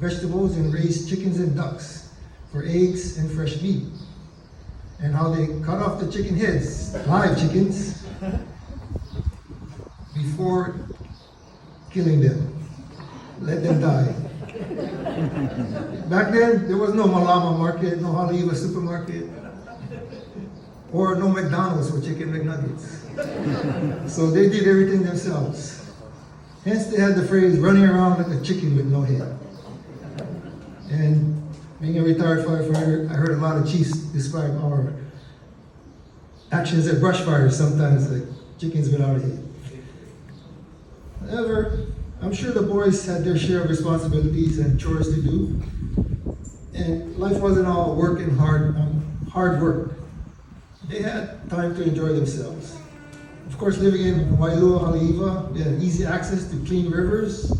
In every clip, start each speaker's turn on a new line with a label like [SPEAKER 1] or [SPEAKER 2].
[SPEAKER 1] vegetables and raised chickens and ducks for eggs and fresh meat. And how they cut off the chicken heads, live chickens, before killing them. Let them die. Back then, there was no Malama market, no Haleiwa supermarket, or no McDonald's for chicken McNuggets. So they did everything themselves. Hence they had the phrase, running around like a chicken with no head. And being a retired firefighter, I heard a lot of chiefs describe our actions at brush fires sometimes like chickens without a head. However, I'm sure the boys had their share of responsibilities and chores to do. And life wasn't all work and hard work. They had time to enjoy themselves. Of course, living in Wailua, Haleiwa, they had easy access to clean rivers,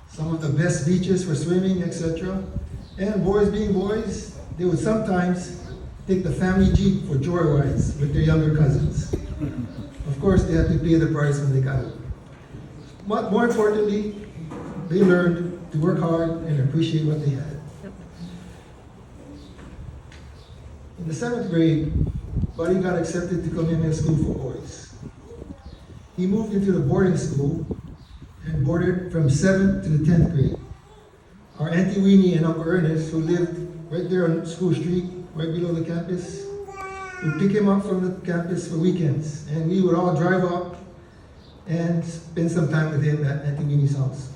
[SPEAKER 1] some of the best beaches for swimming, etc. And boys being boys, they would sometimes take the family jeep for joyrides with their younger cousins. Of course, they had to pay the price when they got home. But more importantly, they learned to work hard and appreciate what they had. In the 7th grade, Buddy got accepted to Kamehameha School for Boys. He moved into the boarding school and boarded from 7th to the 10th grade. Our Auntie Weenie and Uncle Ernest, who lived right there on School Street, right below the campus, would pick him up from the campus for weekends. And we would all drive up and spend some time with him at Auntie Weenie's house.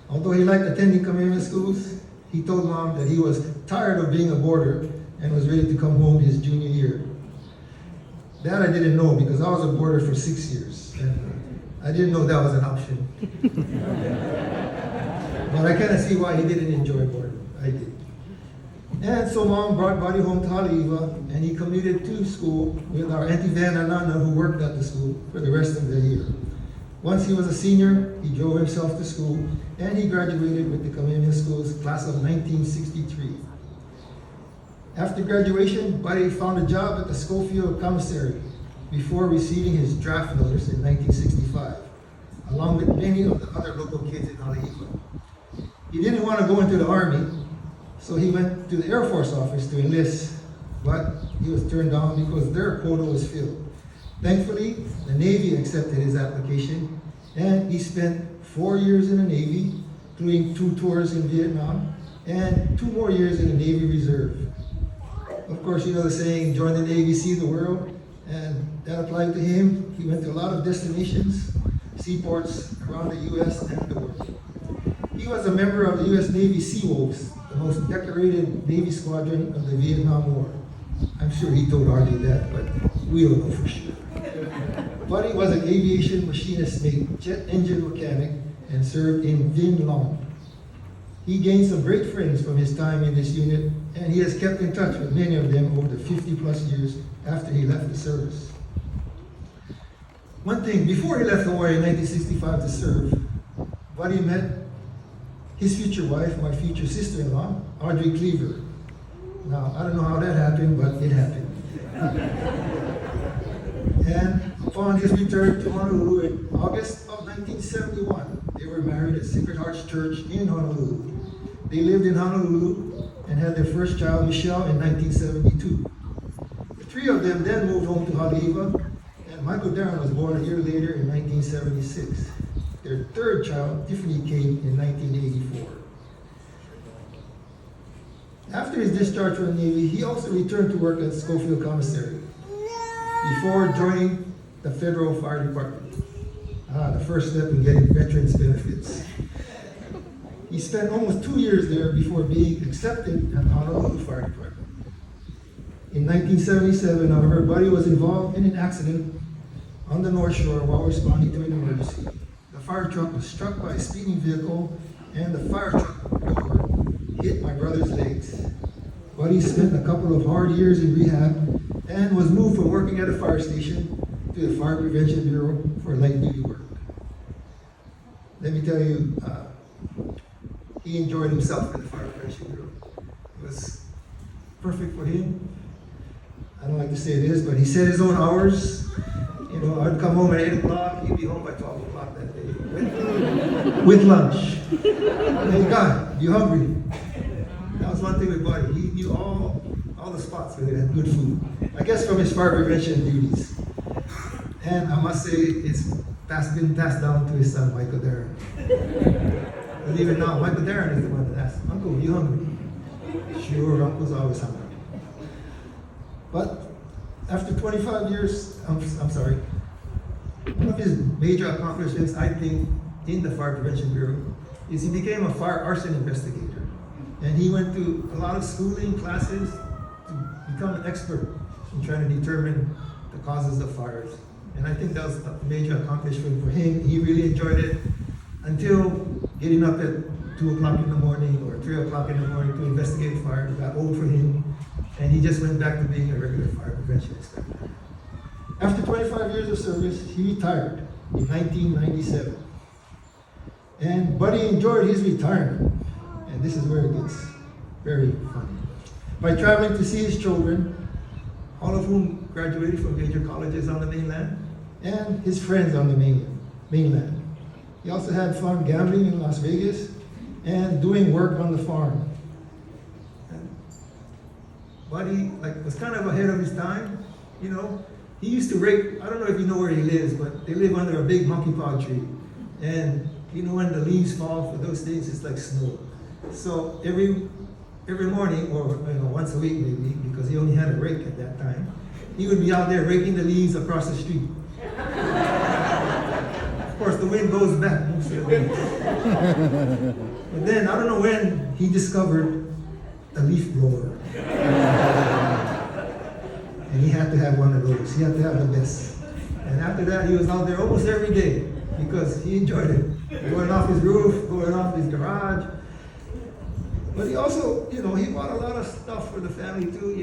[SPEAKER 1] Although he liked attending Kamehameha schools, he told Mom that he was tired of being a boarder and was ready to come home his junior year. That I didn't know because I was a boarder for 6 years. And I didn't know that was an option. But I kind of see why he didn't enjoy boarding. I did. And so Mom brought Buddy home to Haleiwa, and he commuted to school with our Auntie Van and Nana, who worked at the school for the rest of the year. Once he was a senior, he drove himself to school, and he graduated with the Kamehameha School's class of 1963. After graduation, Buddy found a job at the Schofield Commissary before receiving his draft notice in 1965, along with many of the other local kids in Haleiwa. He didn't want to go into the Army, so he went to the Air Force office to enlist, but he was turned down because their quota was filled. Thankfully, the Navy accepted his application, and he spent 4 years in the Navy, including 2 tours in Vietnam, and 2 more years in the Navy Reserve. Of course, you know the saying, join the Navy, see the world, and that applied to him. He went to a lot of destinations, seaports around the U.S. and the world. He was a member of the U.S. Navy Sea Wolves, the most decorated Navy squadron of the Vietnam War. I'm sure he told Arlie that, but we don't know for sure. Buddy was an aviation machinist, made jet engine mechanic, and served in Vinh Long. He gained some great friends from his time in this unit, and he has kept in touch with many of them over the 50 plus years after he left the service. One thing, before he left Hawaii in 1965 to serve, Buddy met his future wife, my future sister-in-law, Audrey Cleaver. Now, I don't know how that happened, but it happened. And upon his return to Honolulu in August of 1971, they were married at Sacred Hearts Church in Honolulu. They lived in Honolulu and had their first child, Michelle, in 1972. The 3 of them then moved home to Haleiwa, and Michael Darren was born a year later in 1976. Their 3rd child, Tiffany, came in 1984. After his discharge from the Navy, he also returned to work at Schofield Commissary before joining the Federal Fire Department. The first step in getting veterans benefits. He spent almost 2 years there before being accepted at the Honolulu Fire Department. In 1977, however, Buddy was involved in an accident on the North Shore while responding to an emergency. The fire truck was struck by a speeding vehicle, and the fire truck door hit my brother's legs. Buddy spent a couple of hard years in rehab and was moved from working at a fire station to the Fire Prevention Bureau for light duty work. Let me tell you, he enjoyed himself in the Fire Prevention Bureau. It was perfect for him. I don't like to say this, but he set his own hours. You know, I'd come home at 8 o'clock, he'd be home by 12 o'clock that day with lunch. Thank God. You hungry? That was one thing with Buddy. He knew all the spots where they had good food. I guess from his fire prevention duties. And I must say, it's been passed down to his son, Michael Darren. Believe it or not, Michael Darren is the one that asked, Uncle, you hungry? Sure, Uncle's always hungry. But after 25 years, I'm sorry, one of his major accomplishments, I think, in the Fire Prevention Bureau is he became a fire arson investigator. And he went to a lot of schooling classes to become an expert in trying to determine the causes of fires. And I think that was a major accomplishment for him. He really enjoyed it until getting up at 2 o'clock in the morning or 3 o'clock in the morning to investigate fire. It got old for him, and he just went back to being a regular fire prevention inspector. After 25 years of service, he retired in 1997. And Buddy enjoyed his retirement, and this is where it gets very funny. By traveling to see his children, all of whom graduated from major colleges on the mainland, and his friends on the mainland. He also had fun gambling in Las Vegas and doing work on the farm. And Buddy was kind of ahead of his time, you know. He used to rake, I don't know if you know where he lives, but they live under a big monkey pod tree. And you know when the leaves fall for those days, it's like snow. So every morning, or once a week maybe, because he only had a rake at that time, he would be out there raking the leaves across the street. Of course, the wind goes back most of the way. But then, I don't know when, he discovered a leaf blower. And he had to have one of those. He had to have the best. And after that, he was out there almost every day because he enjoyed it. Going off his roof, going off his garage. But he also, he bought a lot of stuff for the family too.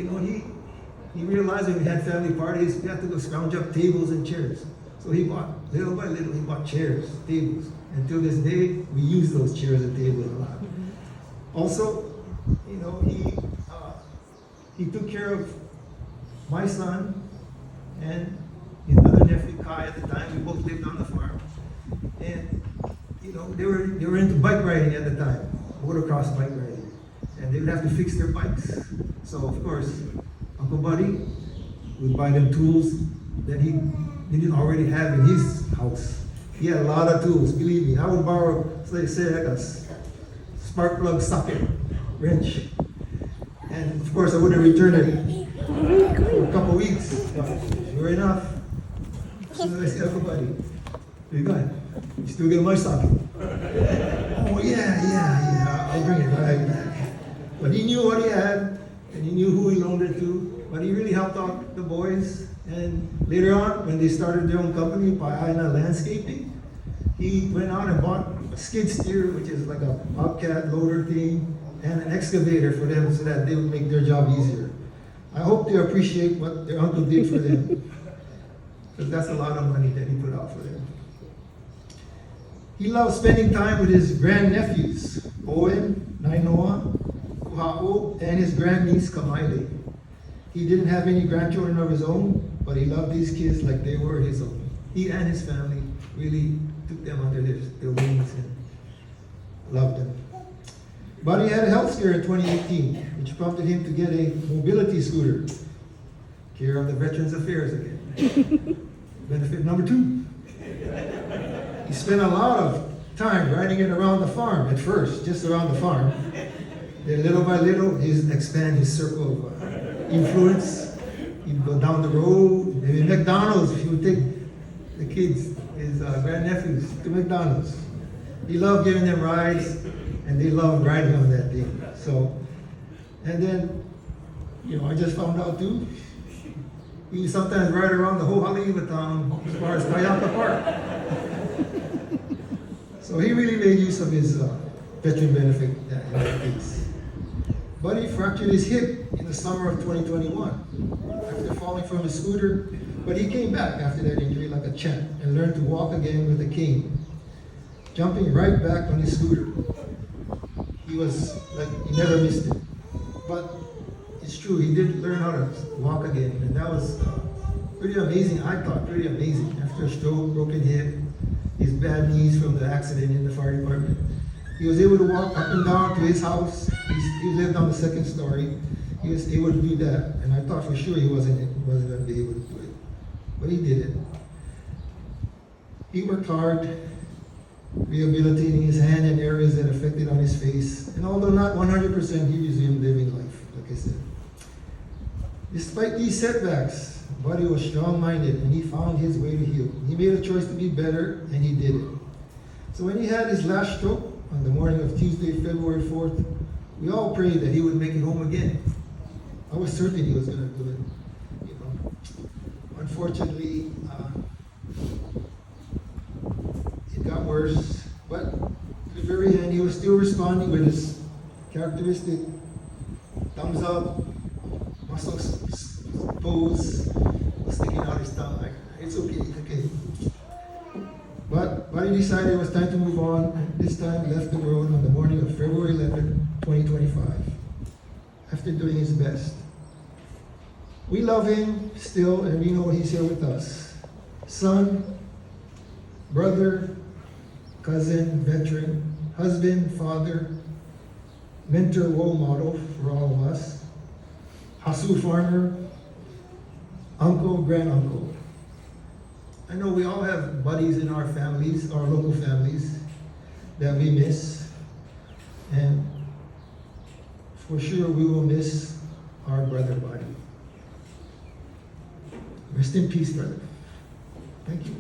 [SPEAKER 1] He realized when we had family parties, we had to go scrounge up tables and chairs. So he bought, little by little, he bought chairs, tables. And till this day, we use those chairs and tables a lot. Also, he took care of my son and his other nephew, Kai, at the time. We both lived on the farm. And, they were into bike riding at the time, motocross bike riding. And they would have to fix their bikes. So, of course, Uncle Buddy would buy them tools that he didn't already have in his house. He had a lot of tools, believe me. I would borrow, say like a spark plug socket wrench. And of course I wouldn't return it for a couple weeks. But sure enough, as soon as I see Uncle Buddy, what you got? You still get my socket? Oh yeah, I'll bring it right back. But he knew what he had, and he knew who he loaned it to. But he really helped out the boys. And later on, when they started their own company, Paina Landscaping, he went out and bought a skid steer, which is like a bobcat loader thing, and an excavator for them so that they would make their job easier. I hope they appreciate what their uncle did for them, because that's a lot of money that he put out for them. He loved spending time with his grandnephews, Owen, Nainoa, Kuha'o, and his grandniece, Kamaile. He didn't have any grandchildren of his own, but he loved these kids like they were his own. He and his family really took them under their wings and loved them. But he had a health scare in 2018, which prompted him to get a mobility scooter. Care of the Veterans Affairs again. Benefit number 2. He spent a lot of time riding it around the farm at first, just around the farm. Then little by little, he'd expand his circle of influence. He'd go down the road, maybe McDonald's. He would take the kids, his grandnephews, to McDonald's. He loved giving them rides, and they loved riding on that thing. So, and then, I just found out too, he sometimes ride around the whole Haleiwa town as far as Kayaka Park. So he really made use of his veteran benefit in that case. But he fractured his hip in the summer of 2021 after falling from his scooter. But he came back after that injury like a champ and learned to walk again with a cane, jumping right back on his scooter. He was like, he never missed it. But it's true, he did learn how to walk again, and that was pretty amazing. I thought pretty amazing. After a stroke, broken hip, his bad knees from the accident in the fire department, He was able to walk up and down to his house. He lived on the second story. He was able to do that, and I thought for sure he wasn't going to be able to do it, but he did it. He worked hard, rehabilitating his hand and areas that affected on his face, and although not 100%, he resumed living life, like I said. Despite these setbacks, Buddy was strong-minded, and he found his way to heal. He made a choice to be better, and he did it. So when he had his last stroke on the morning of Tuesday, February 4th, we all prayed that he would make it home again. I was certain he was going to do it. You know, unfortunately, it got worse. But to the very end, he was still responding with his characteristic thumbs up, muscles pose, sticking out his tongue like, it's okay, it's okay. But he decided it was time to move on, and this time left the world on the morning of February 11, 2025, after doing his best. We love him still, and we know he's here with us. Son, brother, cousin, veteran, husband, father, mentor, role model for all of us, hustle farmer, uncle, granduncle. I know we all have buddies in our families, our local families, that we miss. And for sure we will miss our brother Buddy. Rest in peace, brother. Thank you.